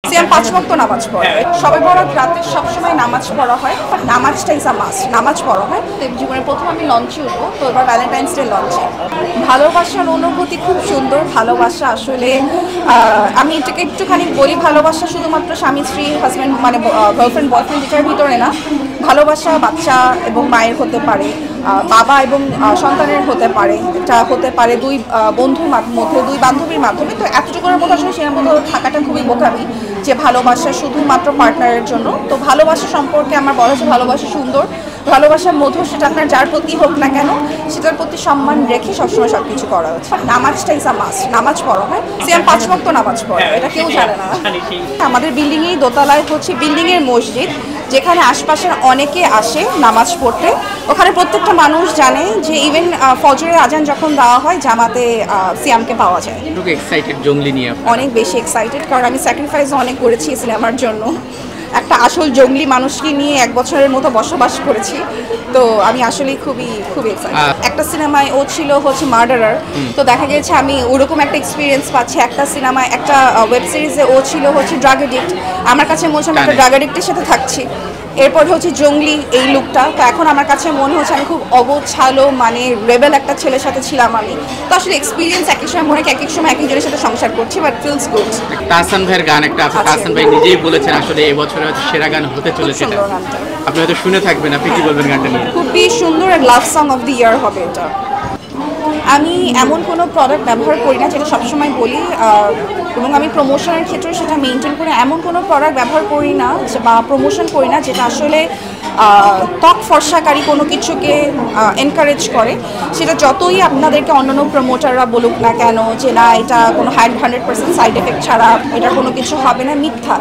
সিয়াম ৫ ওয়াক্ত নামাজ পড়ে। শবে বরাত রাতে সবসময় নামাজ পড়া হয়, বাট নামাজটা ইজ আ মাস্ট, নামাজ পড়া হয়। জীবনের প্রথম আমি লঞ্চে উঠবো, তো এবার ভ্যালেন্টাইন্স ডে লঞ্চে। ভালোবাসার অনুভূতি খুব সুন্দর। ভালোবাসা আসলে আমি এটাকে একটুখানি বলি, ভালোবাসা শুধুমাত্র স্বামী স্ত্রী হাজব্যান্ড মানে গার্লফ্রেন্ড বয়ফ্রেন্ড এটার ভিতরে না। ভালোবাসা বাচ্চা এবং মায়ের হতে পারে, বাবা এবং সন্তানের হতে পারে, এটা হতে পারে দুই বন্ধুর মধ্যে, দুই বান্ধবীর মাধ্যমে। তো এতটুকুর মতো আসলে সেটার মতো থাকাটা খুবই বোকামি যে ভালোবাসা শুধুমাত্র পার্টনারের জন্য। তো ভালোবাসা সম্পর্কে আমার বলা হচ্ছে ভালোবাসা সুন্দর, ভালোবাসার মধুর, সেটা আপনার যার প্রতি হোক না কেন সেটার প্রতি সম্মান রেখে সবসময় সব কিছু করা হচ্ছে। নামাজটা ইজ আ মাস্ট, নামাজ পড়া হয়। সিয়াম ৫ ওয়াক্ত নামাজ পড়ে, এটা কেউ জানে না। আমাদের বিল্ডিংয়েই দোতলায় হচ্ছে বিল্ডিংয়ের মসজিদ, যেখানে আশপাশের অনেকে আসে নামাজ পড়তে। ওখানে প্রত্যেকটা মানুষ জানে যে ইভেন ফজরের আজান যখন দেওয়া হয় জামাতে সিয়ামকে পাওয়া যায়। অনেক বেশি এক্সাইটেড, কারণ আমি স্যাক্রিফাইস অনেক করেছি সিনেমার জন্য। একটা আসল জঙ্গলি মানুষকে নিয়ে 1 বছরের মতো বসবাস করেছি, তো আমি আসলে খুবই এক্সাইটেড। একটা সিনেমায় ও ছিল হচ্ছে মার্ডারার, তো দেখা গেছে আমি ওরকম একটা এক্সপিরিয়েন্স পাচ্ছি। একটা সিনেমায়, একটা ওয়েব সিরিজে ও ছিল হচ্ছে ড্রাগ এডিক্ট। আমার কাছে মনে হচ্ছে আমি একটা ড্রাগ এডিক্টের সাথে থাকছি। এরপর হচ্ছে জঙ্গলি এই লুকটা, তো এখন আমার কাছে মনে হচ্ছে আমি খুব অগোছালো মানে রেবেল একটা ছেলের সাথে ছিলাম আমি। তো আসলে এক্সপিরিয়েন্স একই সময় মনে হয় এক এক সময় এক একজনের সাথে সংসার করছি, বাট ফিলস গুড। তাহসান ভাইয়ের গান একটা আছে, তাহসান ভাই নিজেই বলেছেন আসলে এই বছরে হয়তো সেরা গান হতে চলেছে এটা। আপনি হয়তো শুনে থাকবেন, আপনি কি বলবেন গানটা নিয়ে? খুবই সুন্দর, লাভ সং অফ দ্য ইয়ার হবে এটা। আমি এমন কোনো প্রোডাক্ট ব্যবহার করি না, যেটা সবসময় বলি, এবং আমি প্রমোশনের ক্ষেত্রে সেটা মেনটেন করে এমন কোনো প্রোডাক্ট ব্যবহার করি না বা প্রমোশন করি না যেটা আসলে ত্বক ফর্সাকারী কোনো কিছুকে এনকারেজ করে। সেটা যতই আপনাদেরকে অন্যান্য প্রমোটাররা বলুক না কেন যে না এটা কোনো 100% সাইড এফেক্ট ছাড়া এটার কোনো কিছু হবে না, মিথ্যা।